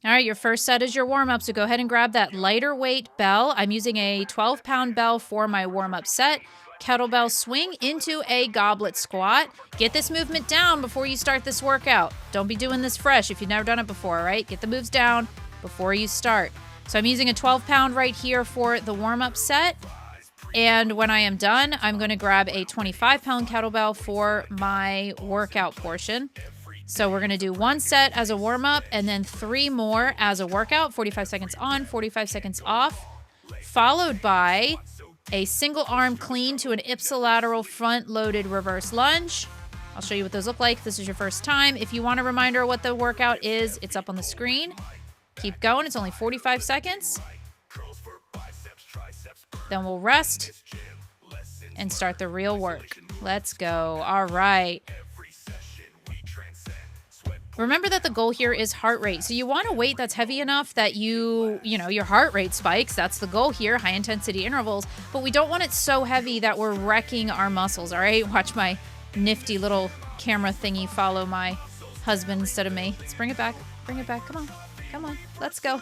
All right, your first set is your warm-up, so go ahead and grab that lighter weight bell. I'm using a 12-pound bell for my warm-up set. Kettlebell swing into a goblet squat. Get this movement down before you start this workout. Don't be doing this fresh if you've never done it before, all right? Get the moves down before you start. So I'm using a 12-pound right here for the warm-up set. And when I am done, I'm going to grab a 25-pound kettlebell for my workout portion. So we're going to do one set as a warm-up and then 3 more as a workout, 45 seconds on, 45 seconds off, followed by a single arm clean to an ipsilateral front-loaded reverse lunge. I'll show you what those look like if this is your first time. If you want a reminder of what the workout is, it's up on the screen. Keep going. It's only 45 seconds. Then we'll rest and start the real work. Let's go. All right. Remember that the goal here is heart rate. So you want a weight that's heavy enough that your heart rate spikes. That's the goal here, high intensity intervals. But we don't want it so heavy that we're wrecking our muscles, all right? Watch my nifty little camera thingy follow my husband instead of me. Let's bring it back. Bring it back. Come on. Come on. Let's go.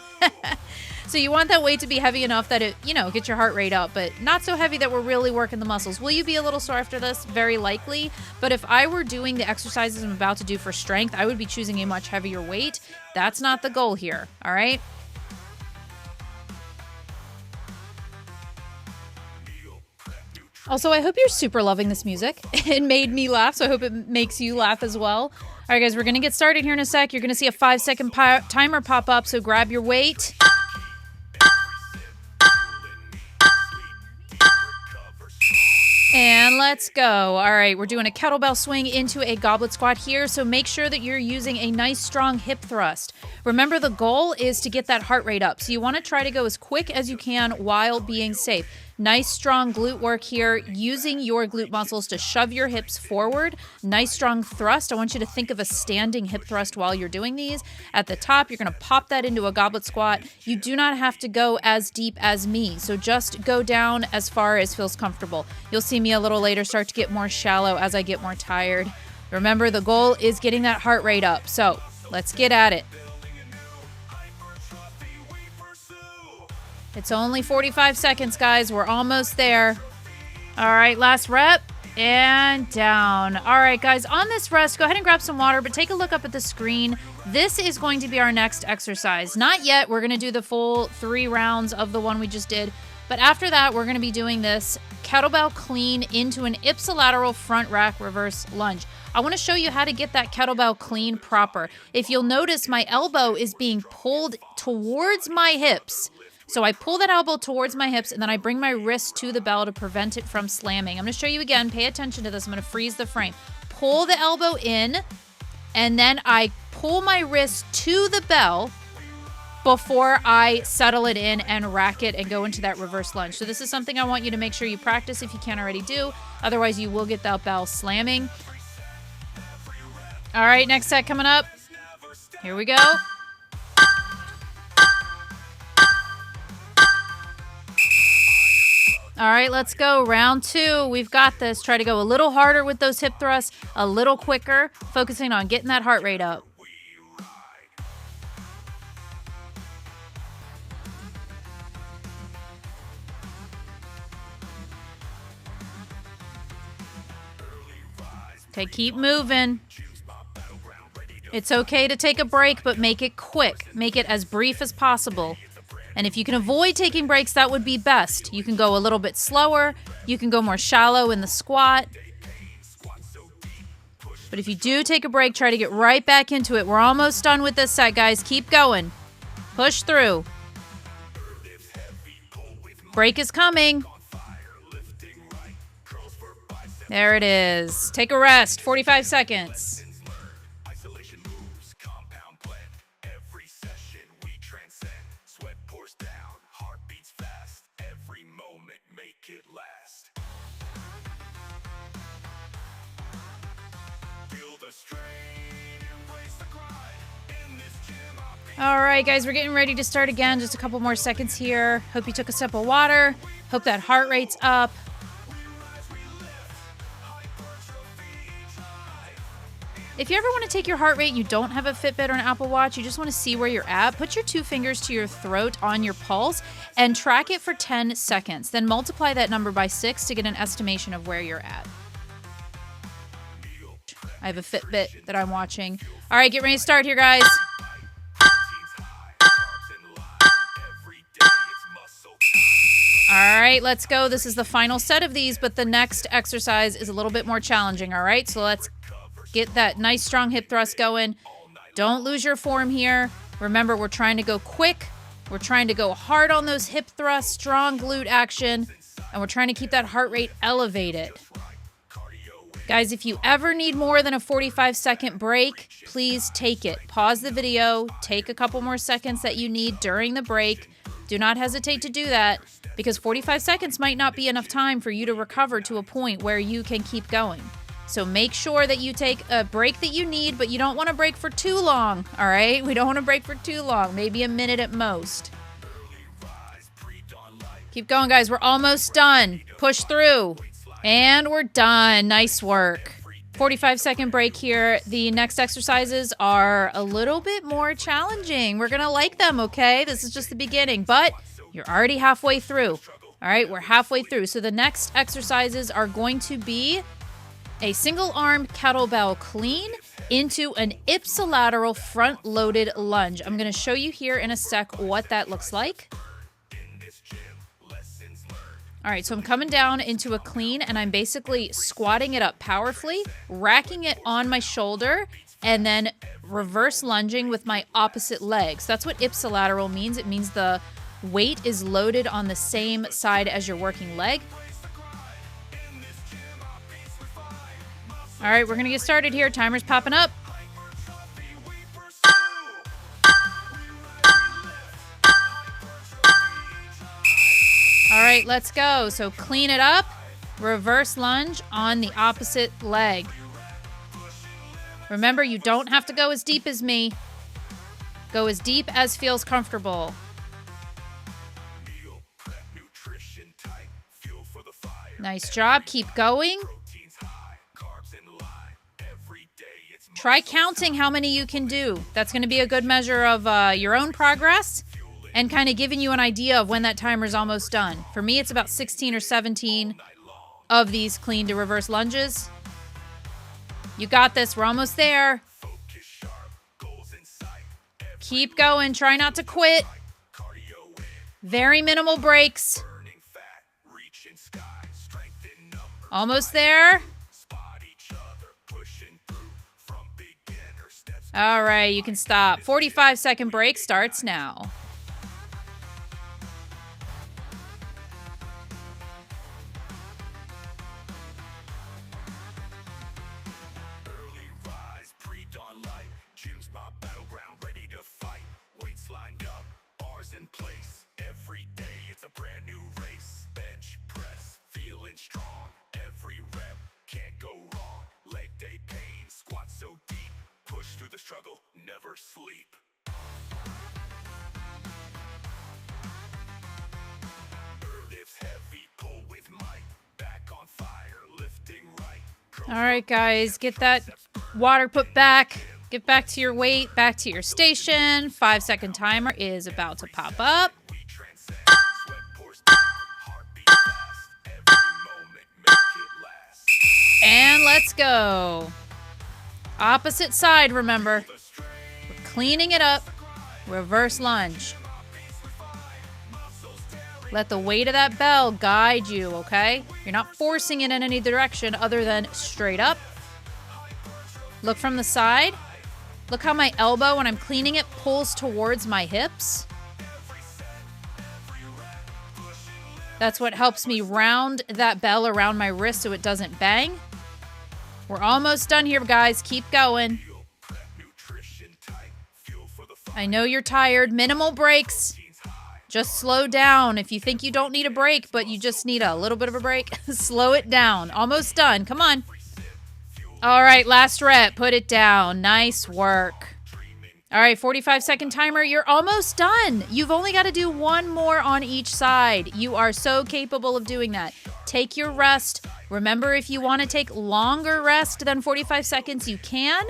So you want that weight to be heavy enough that it, gets your heart rate up, but not so heavy that we're really working the muscles. Will you be a little sore after this? Very likely. But if I were doing the exercises I'm about to do for strength, I would be choosing a much heavier weight. That's not the goal here. All right. Also, I hope you're super loving this music. It made me laugh, so I hope it makes you laugh as well. All right, guys, we're going to get started here in a sec. You're going to see a 5-second timer pop up, so grab your weight. And let's go. All right, we're doing a kettlebell swing into a goblet squat here, so make sure that you're using a nice strong hip thrust. Remember, the goal is to get that heart rate up, so you want to try to go as quick as you can while being safe. Nice strong glute work here, using your glute muscles to shove your hips forward. Nice strong thrust. I want you to think of a standing hip thrust while you're doing these. At the top, you're going to pop that into a goblet squat. You do not have to go as deep as me, so just go down as far as feels comfortable. You'll see me a little later start to get more shallow as I get more tired. Remember, the goal is getting that heart rate up, so let's get at it. It's only 45 seconds, guys. We're almost there. All right, last rep and down. All right, guys, on this rest, go ahead and grab some water, but take a look up at the screen. This is going to be our next exercise. Not yet. We're going to do the full 3 rounds of the one we just did. But after that, we're going to be doing this kettlebell clean into an ipsilateral front rack reverse lunge. I want to show you how to get that kettlebell clean proper. If you'll notice, my elbow is being pulled towards my hips. So I pull that elbow towards my hips, and then I bring my wrist to the bell to prevent it from slamming. I'm going to show you again. Pay attention to this. I'm going to freeze the frame. Pull the elbow in, and then I pull my wrist to the bell before I settle it in and rack it and go into that reverse lunge. So this is something I want you to make sure you practice if you can't already do. Otherwise, you will get that bell slamming. All right, next set coming up. Here we go. All right, let's go. Round 2. We've got this. Try to go a little harder with those hip thrusts, a little quicker, focusing on getting that heart rate up. Okay, keep moving. It's okay to take a break, but make it quick. Make it as brief as possible. And if you can avoid taking breaks, that would be best. You can go a little bit slower. You can go more shallow in the squat. But if you do take a break, try to get right back into it. We're almost done with this set, guys. Keep going. Push through. Break is coming. There it is. Take a rest. 45 seconds. All right, guys, we're getting ready to start again. Just a couple more seconds here. Hope you took a sip of water. Hope that heart rate's up. If you ever want to take your heart rate, you don't have a Fitbit or an Apple Watch, you just want to see where you're at, put your 2 fingers to your throat on your pulse and track it for 10 seconds. Then multiply that number by 6 to get an estimation of where you're at. I have a Fitbit that I'm watching. All right, get ready to start here, guys. All right, let's go. This is the final set of these, but the next exercise is a little bit more challenging, all right? So let's get that nice strong hip thrust going. Don't lose your form here. Remember, we're trying to go quick. We're trying to go hard on those hip thrusts, strong glute action, and we're trying to keep that heart rate elevated. Guys, if you ever need more than a 45-second break, please take it. Pause the video, take a couple more seconds that you need during the break. Do not hesitate to do that because 45 seconds might not be enough time for you to recover to a point where you can keep going. So make sure that you take a break that you need, but you don't want to break for too long, all right? We don't want to break for too long, maybe a minute at most. Keep going, guys. We're almost done. Push through. And we're done. Nice work. 45-second break here. The next exercises are a little bit more challenging. We're going to like them, okay? This is just the beginning, but you're already halfway through. All right, we're halfway through. So the next exercises are going to be a single-arm kettlebell clean into an ipsilateral front-loaded lunge. I'm going to show you here in a sec what that looks like. All right, so I'm coming down into a clean, and I'm basically squatting it up powerfully, racking it on my shoulder, and then reverse lunging with my opposite leg. So that's what ipsilateral means. It means the weight is loaded on the same side as your working leg. All right, we're going to get started here. Timer's popping up. All right, let's go. So clean it up, reverse lunge on the opposite leg. Remember, you don't have to go as deep as me. Go as deep as feels comfortable. Nice job. Keep going. Try counting how many you can do. That's going to be a good measure of your own progress and kind of giving you an idea of when that timer's almost done. For me, it's about 16 or 17 of these clean to reverse lunges. You got this. We're almost there. Keep going. Try not to quit. Very minimal breaks. Almost there. All right, you can stop. 45-second break starts now. Early rise, pre-dawn light. Gym's my battleground, ready to fight. Weights lined up, bars in place. Every day it's a brand new race. Bench press, feeling strong. Every rep can't go wrong. Leg day pain, squat so deep. Push through the struggle, never sleep. Lifts heavy, pull with might. Back on fire, lifting right. All right, guys, get that water put back. Get back to your weight, back to your station. 5-second timer is about to pop up. And let's go. Opposite side, remember. We're cleaning it up. Reverse lunge. Let the weight of that bell guide you, okay? You're not forcing it in any direction other than straight up. Look from the side. Look how my elbow, when I'm cleaning it, pulls towards my hips. That's what helps me round that bell around my wrist so it doesn't bang. We're almost done here, guys. Keep going. I know you're tired. Minimal breaks. Just slow down. If you think you don't need a break, but you just need a little bit of a break, slow it down. Almost done. Come on. All right, last rep. Put it down. Nice work. All right, 45-second timer. You're almost done. You've only got to do one more on each side. You are so capable of doing that. Take your rest. Remember, if you want to take longer rest than 45 seconds, you can,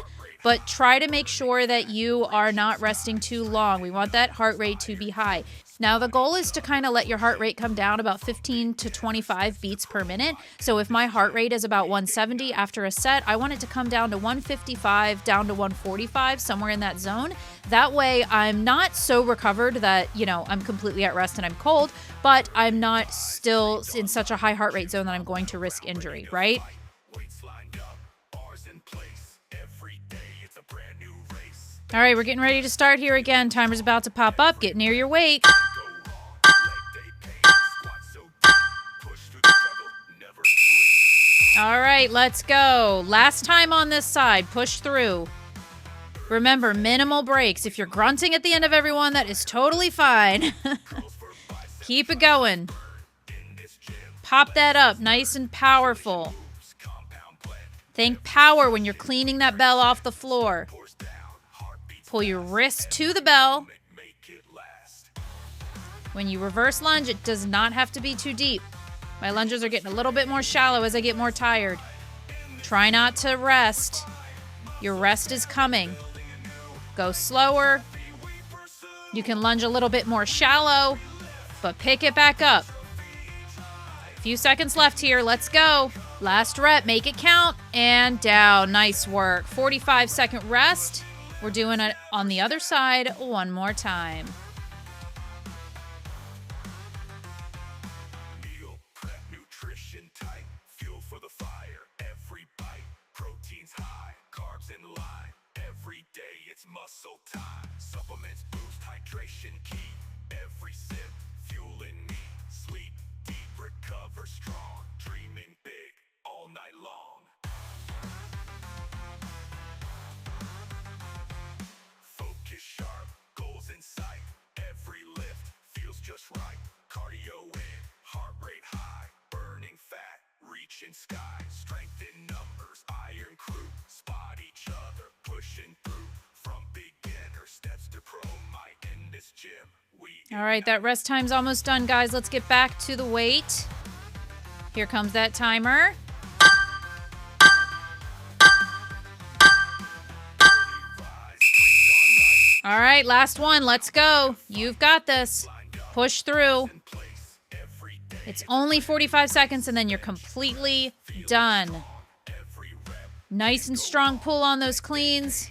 but try to make sure that you are not resting too long. We want that heart rate to be high. Now, the goal is to kind of let your heart rate come down about 15 to 25 beats per minute. So if my heart rate is about 170 after a set, I want it to come down to 155, down to 145, somewhere in that zone. That way, I'm not so recovered that, you know, I'm completely at rest and I'm cold, but I'm not still in such a high heart rate zone that I'm going to risk injury, right? All right, we're getting ready to start here again. Timer's about to pop up. Get near your weight. All right, let's go. Last time on this side. Push through. Remember, minimal breaks. If you're grunting at the end of every one, that is totally fine. Keep it going. Pop that up. Nice and powerful. Think power when you're cleaning that bell off the floor. Pull your wrist to the bell. When you reverse lunge, it does not have to be too deep. My lunges are getting a little bit more shallow as I get more tired. Try not to rest. Your rest is coming. Go slower. You can lunge a little bit more shallow, but pick it back up. A few seconds left here. Let's go. Last rep. Make it count. And down. Nice work. 45-second rest. We're doing it on the other side one more time. Meal prep, nutrition tight, fuel for the fire. Every bite, protein's high, carbs in line. Every day it's muscle time. Supplements boost hydration key. Every sip, fueling me. Sleep deep, recover strong. Dreaming big all night long. Sharp, goals in sight. Every lift feels just right. Cardio in, heart rate high. Burning fat, reaching sky. Strength in numbers, iron crew. Spot each other, pushing through. From beginner steps to pro, in this gym. All right, that rest time's almost done, guys. Let's get back to the weight. Here comes that timer. All right, last one. Let's go. You've got this. Push through. It's only 45 seconds, and then you're completely done. Nice and strong pull on those cleans.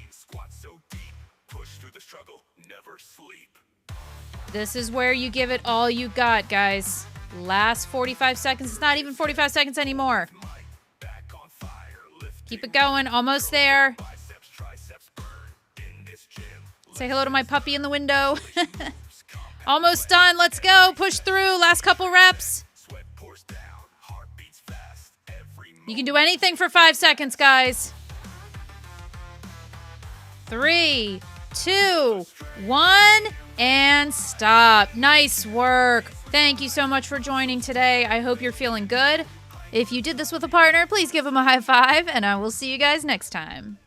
This is where you give it all you got, guys. Last 45 seconds. It's not even 45 seconds anymore. Keep it going. Almost there. Say hello to my puppy in the window. Almost done. Let's go. Push through. Last couple reps. You can do anything for 5 seconds, guys. 3, 2, 1, and stop. Nice work. Thank you so much for joining today. I hope you're feeling good. If you did this with a partner, please give them a high five, and I will see you guys next time.